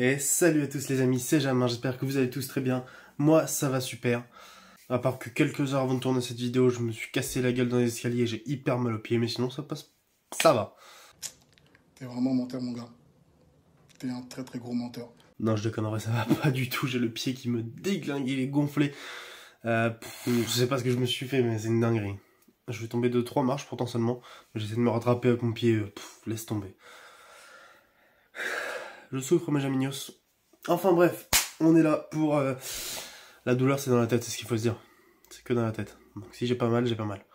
Et salut à tous les amis, c'est Jamin, j'espère que vous allez tous très bien. Moi, ça va super. À part que quelques heures avant de tourner cette vidéo, je me suis cassé la gueule dans les escaliers, j'ai hyper mal aux pieds, mais sinon ça passe, ça va. T'es vraiment menteur, mon gars. T'es un très très gros menteur. Non, je déconnerais, ça va pas du tout, j'ai le pied qui me déglingue, il est gonflé. Je sais pas ce que je me suis fait, mais c'est une dinguerie. Je vais tomber de 3 marches pourtant seulement, mais j'essaie de me rattraper avec mon pied, laisse tomber. Je souffre, mes jaminos. Enfin bref, on est là pour... La douleur, c'est dans la tête, c'est ce qu'il faut se dire. C'est que dans la tête. Donc si j'ai pas mal, j'ai pas mal.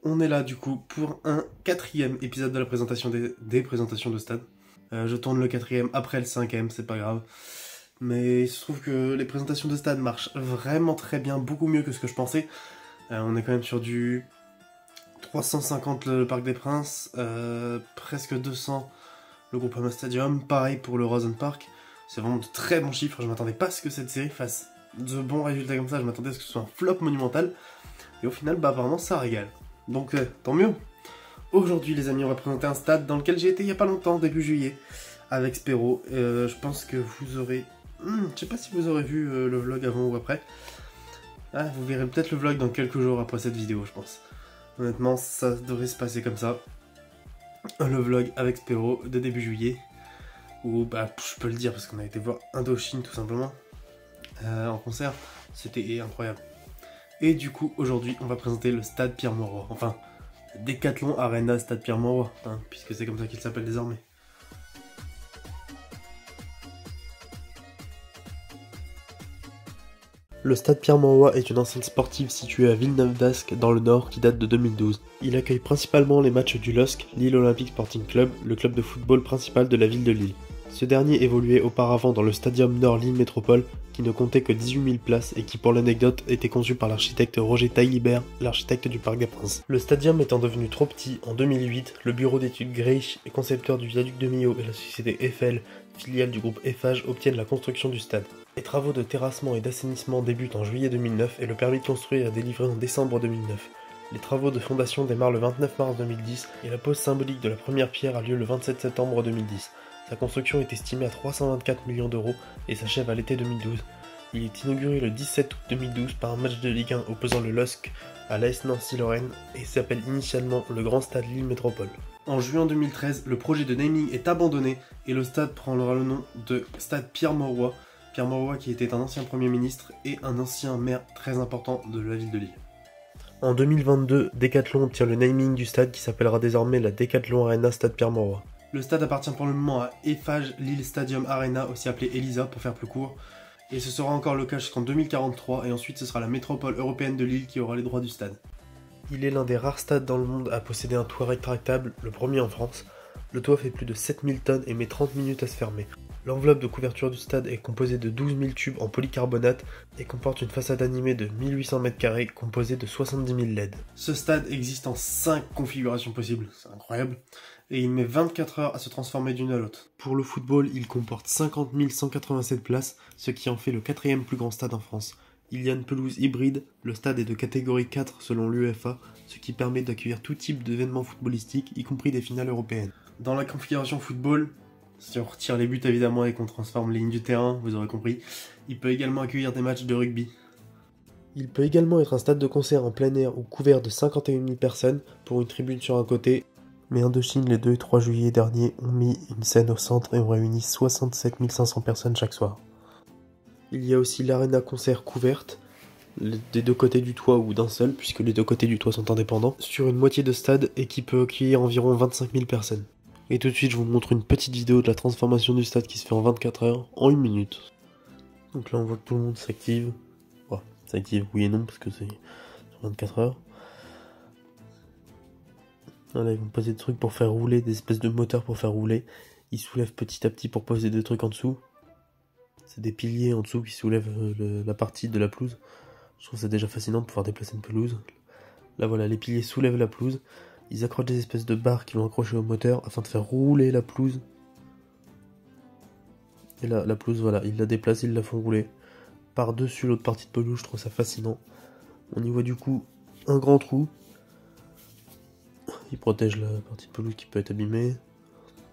On est là du coup pour un 4e épisode de la présentation des présentations de stade. Je tourne le 4e après le 5e, c'est pas grave. Mais il se trouve que les présentations de stade marchent vraiment très bien, beaucoup mieux que ce que je pensais. On est quand même sur du 350 le Parc des Princes, presque 200 le Groupama Stadium, pareil pour le Rosen Park. C'est vraiment de très bons chiffres, je m'attendais pas à ce que cette série fasse de bons résultats comme ça, je m'attendais à ce que ce soit un flop monumental. Et au final, bah apparemment ça régale. Donc tant mieux. Aujourd'hui les amis, on va présenter un stade dans lequel j'ai été il y a pas longtemps, début juillet, avec Spero. Je pense que vous aurez... je sais pas si vous aurez vu le vlog avant ou après. Ah, vous verrez peut-être le vlog dans quelques jours après cette vidéo, je pense. Honnêtement, ça devrait se passer comme ça. Le vlog avec Spero de début juillet. Où, bah, je peux le dire parce qu'on a été voir Indochine tout simplement. En concert. C'était incroyable. Et du coup, aujourd'hui, on va présenter le stade Pierre-Mauroy. Enfin, Decathlon Arena Stade Pierre-Mauroy, hein, puisque c'est comme ça qu'il s'appelle désormais. Le stade Pierre-Mauroy est une enceinte sportive située à Villeneuve-d'Ascq dans le Nord qui date de 2012. Il accueille principalement les matchs du LOSC, Lille Olympique Sporting Club, le club de football principal de la ville de Lille. Ce dernier évoluait auparavant dans le Stadium Nord Lille Métropole qui ne comptait que 18 000 places et qui pour l'anecdote était conçu par l'architecte Roger Taillibert, l'architecte du Parc des Princes. Le stadium étant devenu trop petit, en 2008, le bureau d'études Grech et concepteur du viaduc de Millau et la société Eiffel, filiale du groupe Eiffage, obtiennent la construction du stade. Les travaux de terrassement et d'assainissement débutent en juillet 2009 et le permis de construire est délivré en décembre 2009. Les travaux de fondation démarrent le 29 mars 2010 et la pose symbolique de la première pierre a lieu le 27 septembre 2010. Sa construction est estimée à 324 millions d'euros et s'achève à l'été 2012. Il est inauguré le 17 août 2012 par un match de Ligue 1 opposant le LOSC à l'AS Nancy-Lorraine et s'appelle initialement le Grand Stade Lille Métropole. En juin 2013, le projet de naming est abandonné et le stade prendra le nom de Stade Pierre-Mauroy. Pierre-Mauroy qui était un ancien Premier ministre et un ancien maire très important de la ville de Lille. En 2022, Decathlon obtient le naming du stade qui s'appellera désormais la Decathlon Arena Stade Pierre-Mauroy. Le stade appartient pour le moment à Eiffage Lille Stadium Arena, aussi appelé ELISA pour faire plus court. Et ce sera encore le cas jusqu'en 2043 et ensuite ce sera la métropole européenne de Lille qui aura les droits du stade. Il est l'un des rares stades dans le monde à posséder un toit rétractable, le premier en France. Le toit fait plus de 7000 tonnes et met 30 minutes à se fermer. L'enveloppe de couverture du stade est composée de 12 000 tubes en polycarbonate et comporte une façade animée de 1800 m² composée de 70 000 LED. Ce stade existe en 5 configurations possibles, c'est incroyable, et il met 24 heures à se transformer d'une à l'autre. Pour le football, il comporte 50 187 places, ce qui en fait le 4e plus grand stade en France. Il y a une pelouse hybride, le stade est de catégorie 4 selon l'UEFA, ce qui permet d'accueillir tout type d'événements footballistiques, y compris des finales européennes. Dans la configuration football, si on retire les buts évidemment et qu'on transforme les lignes du terrain, vous aurez compris, il peut également accueillir des matchs de rugby. Il peut également être un stade de concert en plein air ou couvert de 51 000 personnes pour une tribune sur un côté. Mais Indochine, les 2 et 3 juillet derniers, ont mis une scène au centre et ont réuni 67 500 personnes chaque soir. Il y a aussi l'aréna concert couverte, des 2 côtés du toit ou d'un seul, puisque les 2 côtés du toit sont indépendants, sur une moitié de stade et qui peut accueillir environ 25 000 personnes. Et tout de suite, je vous montre une petite vidéo de la transformation du stade qui se fait en 24 heures, en 1 minute. Donc là, on voit que tout le monde s'active. Ouais, s'active, oui et non, parce que c'est 24 heures. Voilà, ils vont poser des trucs pour faire rouler, des espèces de moteurs pour faire rouler. Ils soulèvent petit à petit pour poser des trucs en dessous. C'est des piliers en dessous qui soulèvent la partie de la pelouse. Je trouve ça déjà fascinant de pouvoir déplacer une pelouse. Là voilà, les piliers soulèvent la pelouse. Ils accrochent des espèces de barres qui vont accrocher au moteur afin de faire rouler la pelouse. Et là, la pelouse, voilà, ils la déplacent, ils la font rouler par-dessus l'autre partie de pelouse. Je trouve ça fascinant. On y voit du coup un grand trou. Il protège la partie de pelouse qui peut être abîmée.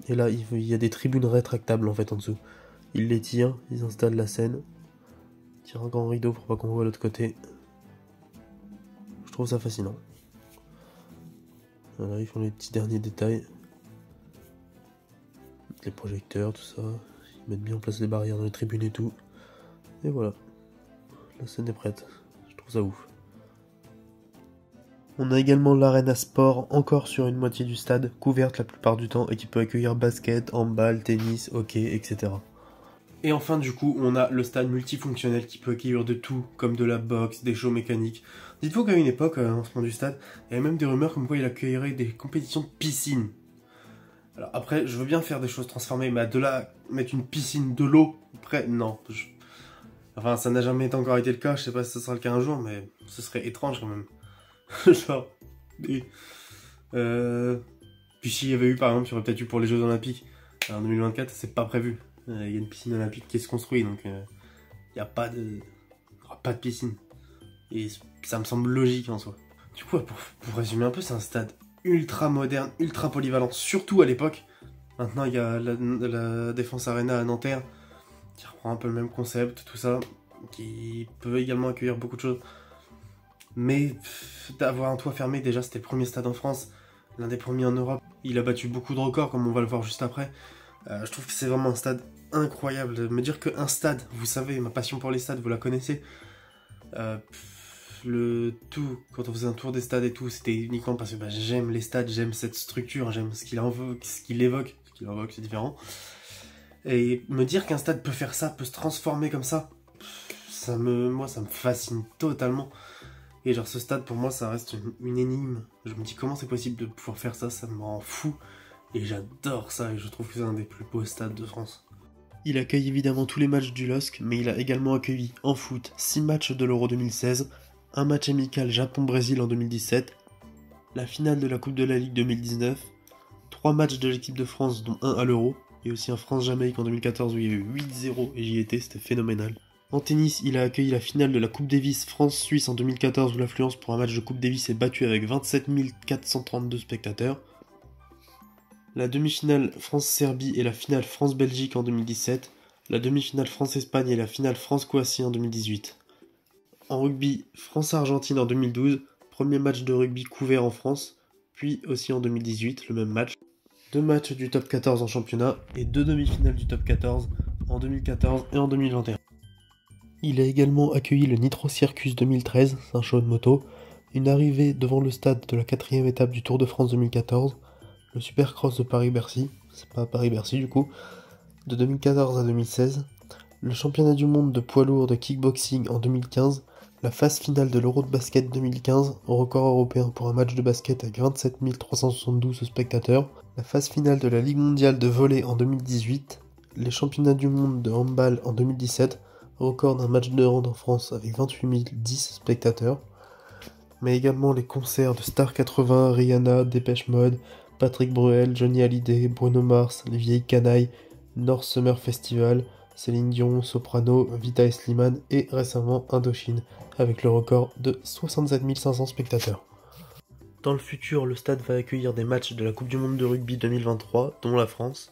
Et là, il y a des tribunes rétractables en fait en dessous. Ils les tirent, ils installent la scène. Ils tirent un grand rideau pour pas qu'on voit l'autre côté. Je trouve ça fascinant. Voilà, ils font les petits derniers détails. Les projecteurs, tout ça. Ils mettent bien en place les barrières dans les tribunes et tout. Et voilà. La scène est prête. Je trouve ça ouf. On a également l'Arena Sport, encore sur une moitié du stade, couverte la plupart du temps et qui peut accueillir basket, handball, tennis, hockey, etc. Et enfin du coup, on a le stade multifonctionnel qui peut accueillir de tout, comme de la boxe, des shows mécaniques. Dites-vous qu'à une époque, au lancement du stade, il y avait même des rumeurs comme quoi il accueillerait des compétitions de piscine. Alors après, je veux bien faire des choses transformées, mais de là, mettre une piscine de l'eau, après, non. Enfin, ça n'a jamais encore été le cas, je sais pas si ce sera le cas un jour, mais ce serait étrange quand même. Genre, puis s'il y avait eu par exemple, il y aurait peut-être eu pour les Jeux Olympiques en 2024, c'est pas prévu. Il y a une piscine olympique qui se construit, donc il n'y a pas de piscine. Et ça me semble logique en soi. Du coup, pour résumer un peu, c'est un stade ultra moderne, ultra polyvalent, surtout à l'époque. Maintenant, il y a la Défense Arena à Nanterre, qui reprend un peu le même concept, tout ça, qui peut également accueillir beaucoup de choses. Mais d'avoir un toit fermé, déjà c'était le premier stade en France, l'un des premiers en Europe. Il a battu beaucoup de records, comme on va le voir juste après. Je trouve que c'est vraiment un stade incroyable. De me dire qu'un stade, vous savez, ma passion pour les stades, vous la connaissez. Le tout, quand on faisait un tour des stades et tout, c'était uniquement parce que j'aime les stades, j'aime cette structure, j'aime ce qu'il évoque, c'est différent. Et me dire qu'un stade peut faire ça, peut se transformer comme ça, moi ça me fascine totalement. Et genre ce stade pour moi ça reste une énigme. Je me dis comment c'est possible de pouvoir faire ça, ça me rend fou. Et j'adore ça et je trouve que c'est un des plus beaux stades de France. Il accueille évidemment tous les matchs du LOSC, mais il a également accueilli en foot 6 matchs de l'Euro 2016, un match amical Japon-Brésil en 2017, la finale de la Coupe de la Ligue 2019, 3 matchs de l'équipe de France dont un à l'Euro, et aussi un France-Jamaïque en 2014 où il y a eu 8-0 et j'y étais, c'était phénoménal. En tennis, il a accueilli la finale de la Coupe Davis France-Suisse en 2014 où l'affluence pour un match de Coupe Davis est battue avec 27 432 spectateurs. La demi-finale France-Serbie et la finale France-Belgique en 2017. La demi-finale France-Espagne et la finale France-Croatie en 2018. En rugby, France-Argentine en 2012, premier match de rugby couvert en France, puis aussi en 2018, le même match. 2 matchs du top 14 en championnat et 2 demi-finales du top 14 en 2014 et en 2021. Il a également accueilli le Nitro Circus 2013, c'est un show de moto, une arrivée devant le stade de la 4ème étape du Tour de France 2014, le Supercross de Paris-Bercy, c'est pas Paris-Bercy du coup, de 2014 à 2016, le championnat du monde de poids lourd de kickboxing en 2015, la phase finale de l'Euro de basket 2015, record européen pour un match de basket avec 27 372 spectateurs, la phase finale de la Ligue mondiale de volley en 2018, les championnats du monde de handball en 2017, record d'un match de hand en France avec 28 010 spectateurs, mais également les concerts de Star 80, Rihanna, Dépêche Mode, Patrick Bruel, Johnny Hallyday, Bruno Mars, Les Vieilles Canailles, North Summer Festival, Céline Dion, Soprano, Vita et Slimane et récemment Indochine, avec le record de 67 500 spectateurs. Dans le futur, le stade va accueillir des matchs de la Coupe du Monde de rugby 2023, dont la France,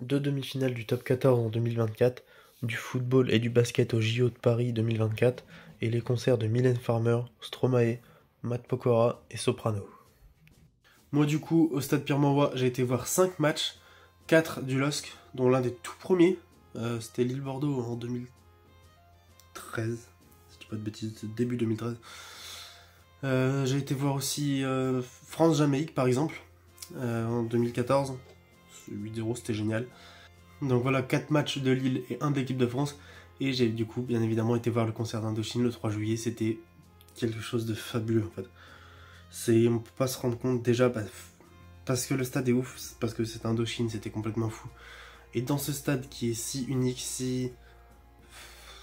2 demi-finales du top 14 en 2024, du football et du basket au JO de Paris 2024, et les concerts de Mylène Farmer, Stromae, Matt Pokora et Soprano. Moi du coup, au stade Pierre-Mauroy, j'ai été voir 5 matchs, 4 du LOSC, dont l'un des tout premiers, c'était Lille-Bordeaux en 2013, si je dis pas de bêtises, début 2013. J'ai été voir aussi France-Jamaïque par exemple, en 2014, 8-0, c'était génial. Donc voilà, 4 matchs de Lille et 1 de l'équipe de France. Et j'ai du coup bien évidemment été voir le concert d'Indochine le 3 juillet, c'était quelque chose de fabuleux en fait. On peut pas se rendre compte déjà parce que le stade est ouf, parce que c'est Indochine, c'était complètement fou. Et dans ce stade qui est si unique,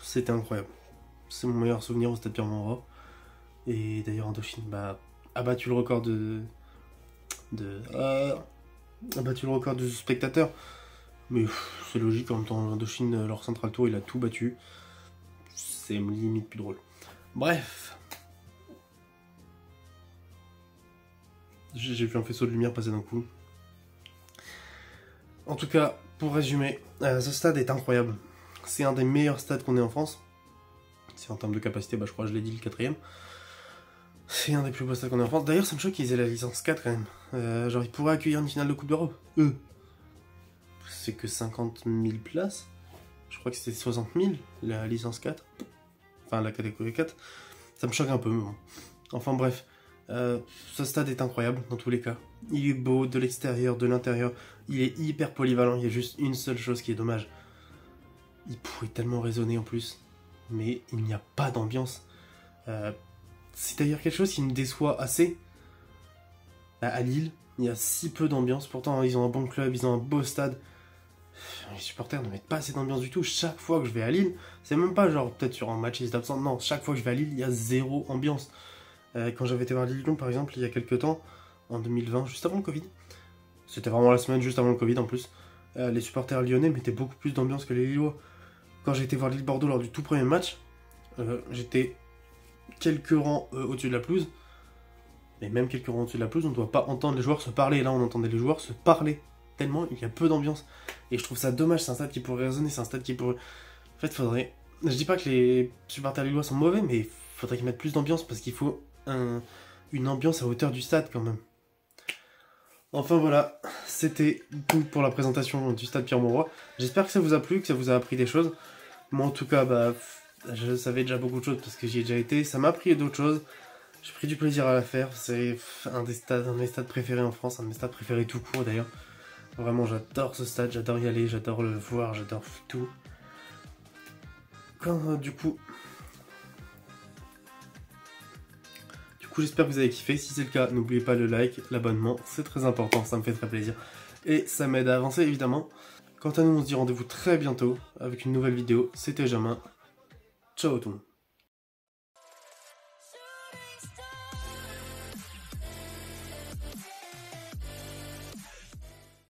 c'était incroyable. C'est mon meilleur souvenir au stade Pierre-Mauroy. Et d'ailleurs Indochine a battu le record a battu le record de spectateurs. Mais c'est logique, en même temps Indochine, leur Central Tour, il a tout battu. C'est limite plus drôle. Bref. J'ai vu un faisceau de lumière passer d'un coup. En tout cas, pour résumer, ce stade est incroyable. C'est un des meilleurs stades qu'on ait en France. C'est en termes de capacité, bah je crois que je l'ai dit, le 4ème. C'est un des plus beaux stades qu'on ait en France. D'ailleurs, ça me choque qu'ils aient la licence 4 quand même. Genre, ils pourraient accueillir une finale de Coupe d'Europe. C'est que 50 000 places. Je crois que c'était 60 000, la licence 4. Enfin, la catégorie 4. Ça me choque un peu, mais bon. Enfin bref, ce stade est incroyable dans tous les cas. Il est beau de l'extérieur, de l'intérieur. Il est hyper polyvalent. Il y a juste une seule chose qui est dommage. Il pourrait tellement résonner en plus. Mais il n'y a pas d'ambiance. C'est d'ailleurs quelque chose qui me déçoit assez. À Lille, il y a si peu d'ambiance. Pourtant, ils ont un bon club, ils ont un beau stade. Les supporters ne mettent pas assez d'ambiance du tout. Chaque fois que je vais à Lille, c'est même pas genre peut-être sur un match ils étaient absents. Non, chaque fois que je vais à Lille, il y a zéro ambiance. Quand j'avais été voir Lille-Lyon par exemple, il y a quelques temps, en 2020, juste avant le Covid, c'était vraiment la semaine juste avant le Covid en plus, les supporters lyonnais mettaient beaucoup plus d'ambiance que les Lillois. Quand j'ai été voir Lille-Bordeaux lors du tout premier match, j'étais quelques rangs au-dessus de la pelouse, mais même quelques rangs au-dessus de la pelouse, on ne doit pas entendre les joueurs se parler. Là, on entendait les joueurs se parler, tellement il y a peu d'ambiance. Et je trouve ça dommage, c'est un stade qui pourrait résonner, c'est un stade qui pourrait... En fait, faudrait... Je dis pas que les supporters lillois sont mauvais, mais il faudrait qu'ils mettent plus d'ambiance, parce qu'il faut une ambiance à hauteur du stade, quand même. Enfin voilà, c'était tout pour la présentation du stade Pierre-Mauroy. J'espère que ça vous a plu, que ça vous a appris des choses. Moi, en tout cas, bah, je savais déjà beaucoup de choses, parce que j'y ai déjà été. Ça m'a appris d'autres choses. J'ai pris du plaisir à la faire. C'est un de mes stades préférés en France, un de mes stades préférés tout court, d'ailleurs. Vraiment, j'adore ce stade, j'adore y aller, j'adore le voir, j'adore tout. Du coup, j'espère que vous avez kiffé. Si c'est le cas, n'oubliez pas le like, l'abonnement, c'est très important, ça me fait très plaisir. Et ça m'aide à avancer, évidemment. Quant à nous, on se dit rendez-vous très bientôt avec une nouvelle vidéo. C'était Jamin. Ciao tout le monde.